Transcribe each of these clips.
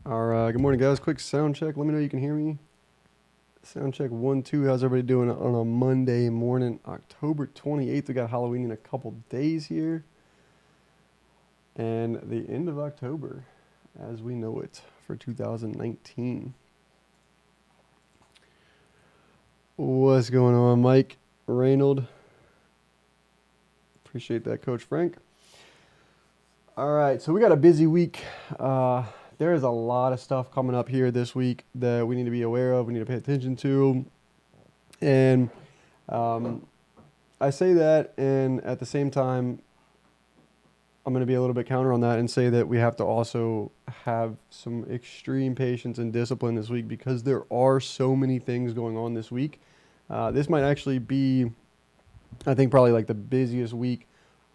All right, good morning, guys. Quick sound check. Let me know you can hear me. Sound check 1, 2. How's everybody doing on a Monday morning, October 28th? We got Halloween in a couple days here, and the end of October as we know it for 2019. What's going on, Mike Reynold? Appreciate that, Coach Frank. All right, so we got a busy week. There is a lot of stuff coming up here this week that we need to be aware of, we need to pay attention to. And I say that, and at the same time, I'm going to be a little bit counter on that and say that we have to also have some extreme patience and discipline this week because there are so many things going on this week. This might actually be, I think, probably like the busiest week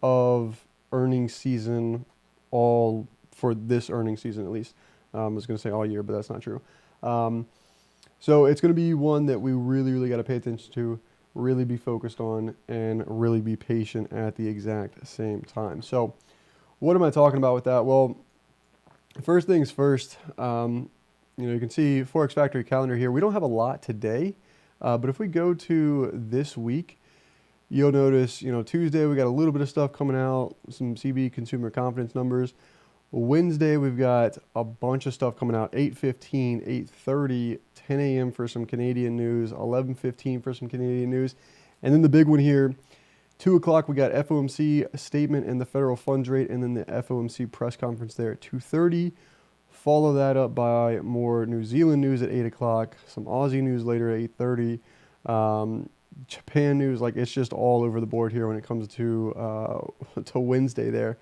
of earnings season, all for this earnings season at least. I was going to say all year, but that's not true. So it's going to be one that we really got to pay attention to, really be focused on, and really be patient at the exact same time. So what am I talking about with that? Well, first things first, you can see Forex Factory calendar here. We don't have a lot today, but if we go to this week, you'll notice, Tuesday we got a little bit of stuff coming out, some CB consumer confidence numbers. Wednesday we've got a bunch of stuff coming out, 8:15, 8:30, 10 a.m. for some Canadian news, 11:15 for some Canadian news. And then the big one here, 2 o'clock we got FOMC statement and the federal funds rate, and then the FOMC press conference there at 2:30. Follow that up by more New Zealand news at 8 o'clock, some Aussie news later at 8:30. Japan news, like it's just all over the board here when it comes to Wednesday there.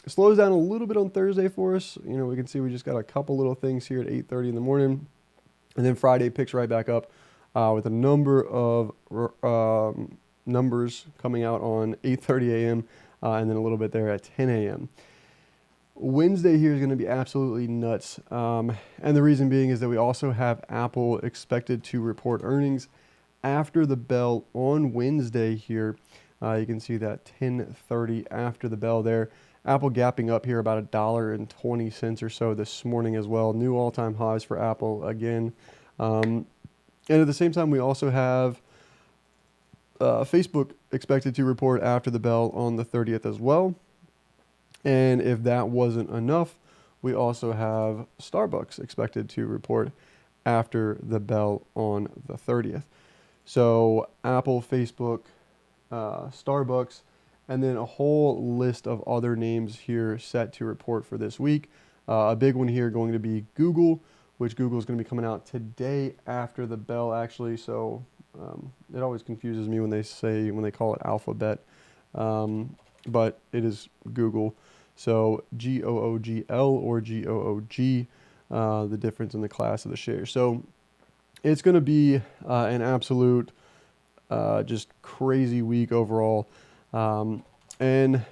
Slows down a little bit on Thursday for us. We can see we just got a couple little things here at 8:30 in the morning, and then Friday picks right back up with a number of numbers coming out on 8:30 a.m. And then a little bit there at 10 a.m. Wednesday here is going to be absolutely nuts, and the reason being is that we also have Apple expected to report earnings after the bell on Wednesday here. You can see that 10:30 after the bell there. Apple gapping up here about $1.20 or so this morning as well. New all-time highs for Apple again. And at the same time, we also have Facebook expected to report after the bell on the 30th as well. And if that wasn't enough, we also have Starbucks expected to report after the bell on the 30th. So Apple, Facebook, Starbucks, and then a whole list of other names here set to report for this week. A big one here going to be Google, which Google is going to be coming out today after the bell, actually. So it always confuses me when they call it Alphabet, but it is Google. So GOOGL or GOOG, the difference in the class of the share. So it's going to be an absolute just crazy week overall. And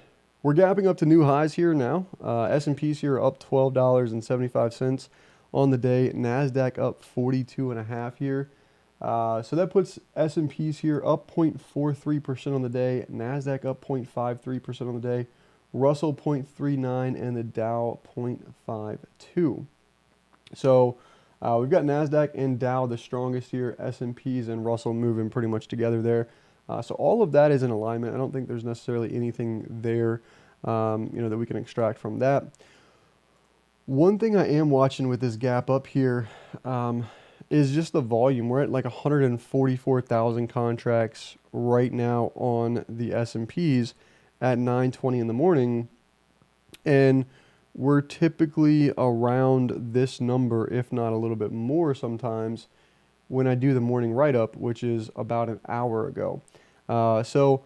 we're gapping up to new highs here now. S&P's here up $12.75 on the day. NASDAQ up 42.5 here. So that puts S&P's here up 0.43% on the day. NASDAQ up 0.53% on the day. Russell 0.39 and the Dow 0.52. So we've got NASDAQ and Dow the strongest here. S&P's and Russell moving pretty much together there. So all of that is in alignment. I don't think there's necessarily anything there, that we can extract from that. One thing I am watching with this gap up here is just the volume. We're at like 144,000 contracts right now on the S&Ps at 9:20 in the morning, and we're typically around this number, if not a little bit more sometimes, when I do the morning write-up, which is about an hour ago. So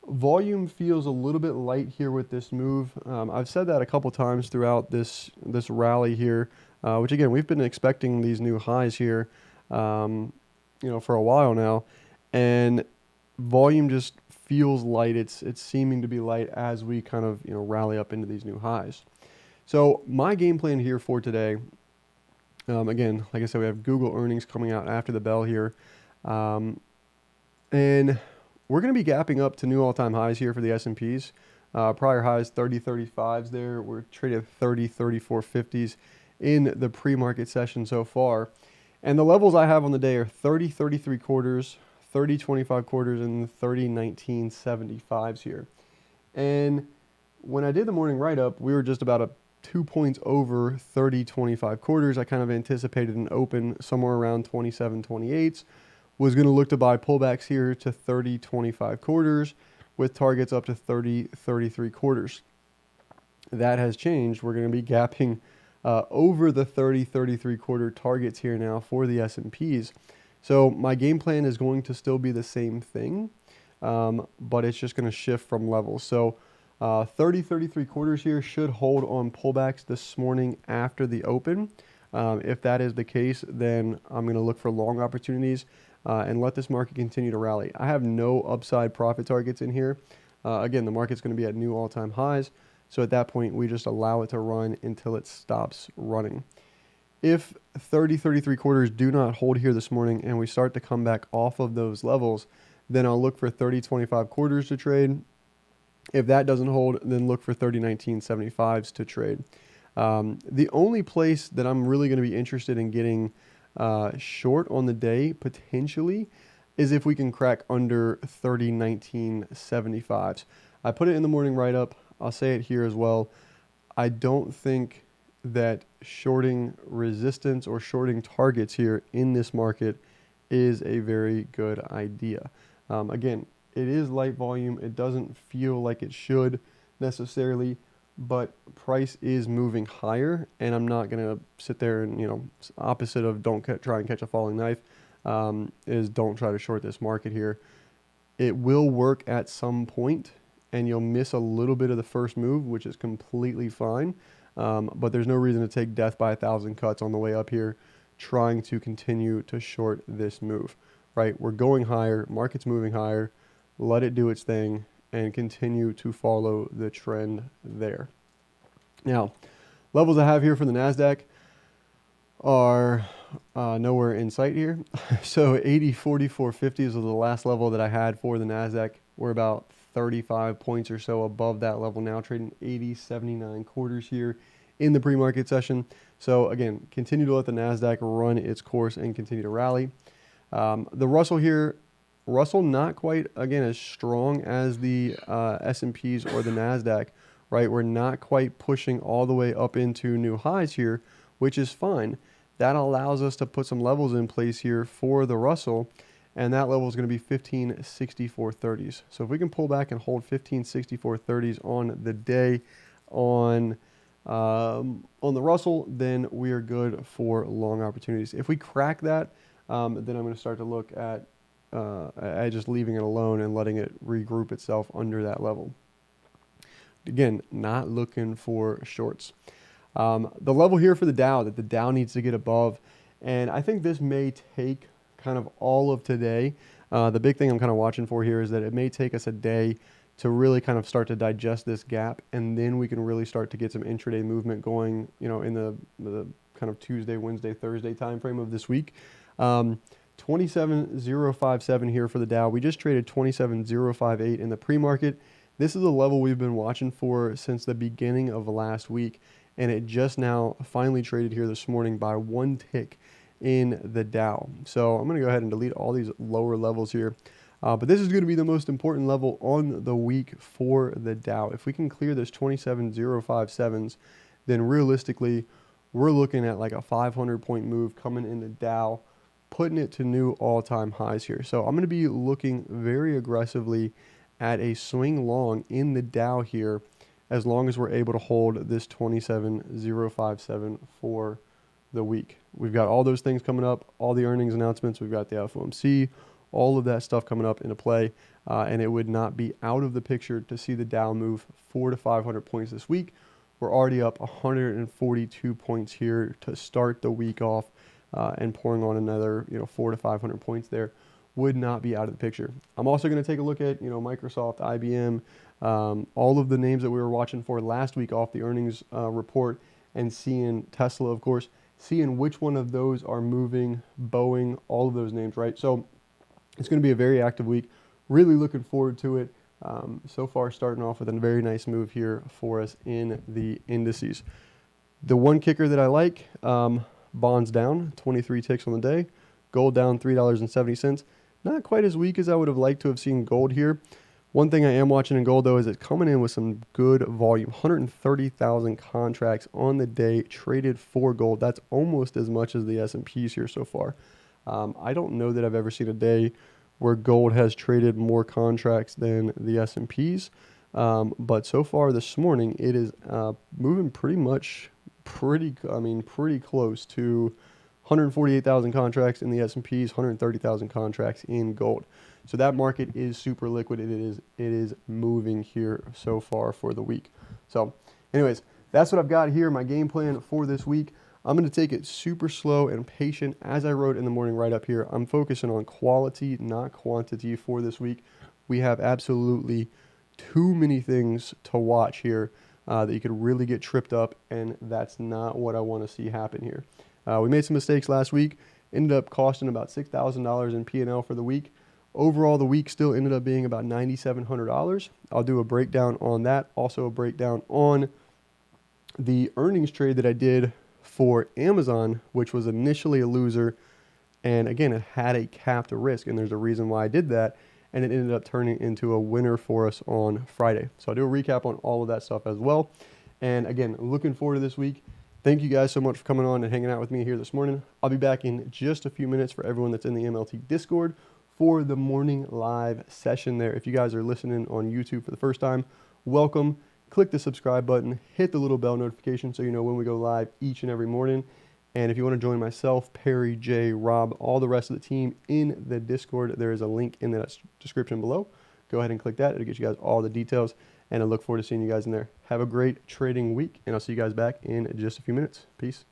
volume feels a little bit light here with this move. I've said that a couple times throughout this rally here, which again, we've been expecting these new highs here, for a while now, and volume just feels light. It's seeming to be light as we kind of, rally up into these new highs. So my game plan here for today, again, like I said, we have Google earnings coming out after the bell here. And we're going to be gapping up to new all-time highs here for the S&Ps. Prior highs, 30, 35s there. We're trading at 30, 34, 50s in the pre-market session so far. And the levels I have on the day are 30 33 quarters, 30 25 quarters, and 30 19 75s here. And when I did the morning write-up, we were just about 2 points over 30 25 quarters. I kind of anticipated an open somewhere around 27 28s. Was going to look to buy pullbacks here to 30 25 quarters with targets up to 30 33 quarters. That has changed. We're going to be gapping over the 30 33 quarter targets here now for the S&Ps. So my game plan is going to still be the same thing, but it's just going to shift from levels. So 30 33 quarters here should hold on pullbacks this morning after the open. If that is the case, then I'm going to look for long opportunities and let this market continue to rally. I have no upside profit targets in here. Again, the market's going to be at new all-time highs. So at that point, we just allow it to run until it stops running. If 30 33 quarters do not hold here this morning and we start to come back off of those levels, then I'll look for 30 25 quarters to trade. If that doesn't hold, then look for 30 19 75s to trade. The only place that I'm really going to be interested in getting short on the day potentially is if we can crack under 30 19 75s. I put it in the morning write-up. I'll say it here as well. I don't think that shorting resistance or shorting targets here in this market is a very good idea. Again, it is light volume. It doesn't feel like it should necessarily, but price is moving higher, and I'm not going to sit there and, opposite of try and catch a falling knife, is don't try to short this market here. It will work at some point, and you'll miss a little bit of the first move, which is completely fine. But there's no reason to take death by 1,000 cuts on the way up here, trying to continue to short this move, right? We're going higher, market's moving higher, let it do its thing, and continue to follow the trend there. Now, levels I have here for the Nasdaq are nowhere in sight here. So 80 44 50s was the last level that I had for the Nasdaq. We're about 35 points or so above that level now, trading 80 79 quarters here in the pre-market session. So again, continue to let the Nasdaq run its course and continue to rally. The Russell here, Russell not quite, again, as strong as the S&Ps or the Nasdaq, right? We're not quite pushing all the way up into new highs here, which is fine. That allows us to put some levels in place here for the Russell, and that level is going to be 1564.30s. So if we can pull back and hold 1564.30s on the day on the Russell, then we are good for long opportunities. If we crack that, then I'm going to start to look at just leaving it alone and letting it regroup itself under that level. Again, not looking for shorts. The level here for the Dow that the Dow needs to get above, and I think this may take kind of all of today. The big thing I'm kind of watching for here is that it may take us a day to really kind of start to digest this gap, and then we can really start to get some intraday movement going, in the kind of Tuesday, Wednesday, Thursday timeframe of this week. 27.057 here for the Dow. We just traded 27.058 in the pre-market. This is a level we've been watching for since the beginning of last week, and it just now finally traded here this morning by one tick in the Dow. So I'm going to go ahead and delete all these lower levels here. But this is going to be the most important level on the week for the Dow. If we can clear this 27.057s, then realistically, we're looking at like a 500-point move coming in the Dow, putting it to new all-time highs here. So I'm going to be looking very aggressively at a swing long in the Dow here, as long as we're able to hold this 27.057 for the week. We've got all those things coming up, all the earnings announcements. We've got the FOMC, all of that stuff coming up into play, and it would not be out of the picture to see the Dow move 400 to 500 points this week. We're already up 142 points here to start the week off, and pouring on another 400 to 500 points there would not be out of the picture. I'm also going to take a look at Microsoft, IBM, all of the names that we were watching for last week off the earnings report, and seeing Tesla, of course, seeing which one of those are moving, Boeing, all of those names, right? So it's going to be a very active week. Really looking forward to it. So far, starting off with a very nice move here for us in the indices. The one kicker that I like, bonds down 23 ticks on the day, gold down $3.70. Not quite as weak as I would have liked to have seen gold here. One thing I am watching in gold though is it's coming in with some good volume. 130,000 contracts on the day traded for gold. That's almost as much as the S&Ps here so far. I don't know that I've ever seen a day where gold has traded more contracts than the S&Ps. But so far this morning, it is moving pretty close to 148,000 contracts in the S&Ps, 130,000 contracts in gold. So that market is super liquid. It is moving here so far for the week. So anyways, that's what I've got here, my game plan for this week. I'm going to take it super slow and patient. As I wrote in the morning right up here, I'm focusing on quality, not quantity for this week. We have absolutely too many things to watch here that you could really get tripped up, and that's not what I want to see happen here. We made some mistakes last week, ended up costing about $6,000 in P&L for the week. Overall, the week still ended up being about $9,700. I'll do a breakdown on that. Also a breakdown on the earnings trade that I did for Amazon, which was initially a loser. And again, it had a capped risk, and there's a reason why I did that. And it ended up turning into a winner for us on Friday. So I'll do a recap on all of that stuff as well. And again, looking forward to this week. Thank you guys so much for coming on and hanging out with me here this morning. I'll be back in just a few minutes for everyone that's in the MLT Discord for the morning live session there. If you guys are listening on YouTube for the first time, welcome. Click the subscribe button, hit the little bell notification so you know when we go live each and every morning. And if you want to join myself, Perry, Jay, Rob, all the rest of the team in the Discord, there is a link in the description below. Go ahead and click that. It'll get you guys all the details. And I look forward to seeing you guys in there. Have a great trading week, and I'll see you guys back in just a few minutes. Peace.